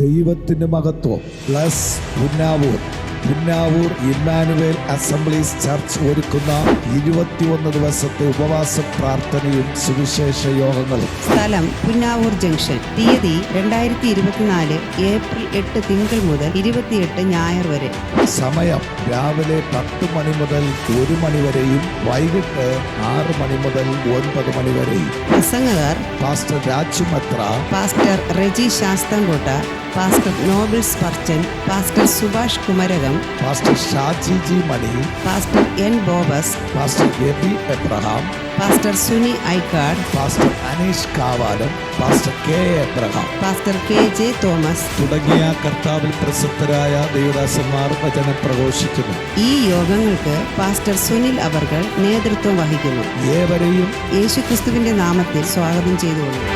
ദൈവത്തിന് മഹത്വം. Plus Punnavoor Immanuel Assemblies church ഒരുക്കുന്ന 21 ദിവസത്തെ ഉപവാസ പ്രാർത്ഥനയും സുവിശേഷ യോഗങ്ങളും. സ്ഥലം പുന്നാവൂർ ജംഗ്ഷൻ. തീയതി 2024 ഏപ്രിൽ 8 തിങ്കൾ മുതൽ 28 ഞായർ വരെ. സമയം രാവിലെ 10 മണി മുതൽ 1 മണി വരെയും വൈകിട്ട് 6 മണി മുതൽ 9 മണി വരെയും. പ്രസംഗകർ pastor Rajumathra, pastor Reji Sasthamkotta, pastor Noble Spurgeon, pastor Subhash Kumarakom, pastor Shaji G Mani, pastor N ബോബസ്, pastor Aby Abraham, pastor Suni Aikkad, pastor Aneesh Kavalam, pastor K Abraham, pastor K J Thomas തുടങ്ങിയ കർത്താവിൽ പ്രസിദ്ധരായ ദൈവദാസന്മാർ വചനം പ്രഘോഷിക്കുന്നു. ഈ യോഗങ്ങൾക്ക് പാസ്റ്റർ സുനിൽ അവർകൾ നേതൃത്വം വഹിക്കുന്നു. ഏവരെയും യേശുക്രിസ്തുവിന്റെ നാമത്തിൽ സ്വാഗതം ചെയ്തുകൊള്ളുന്നു.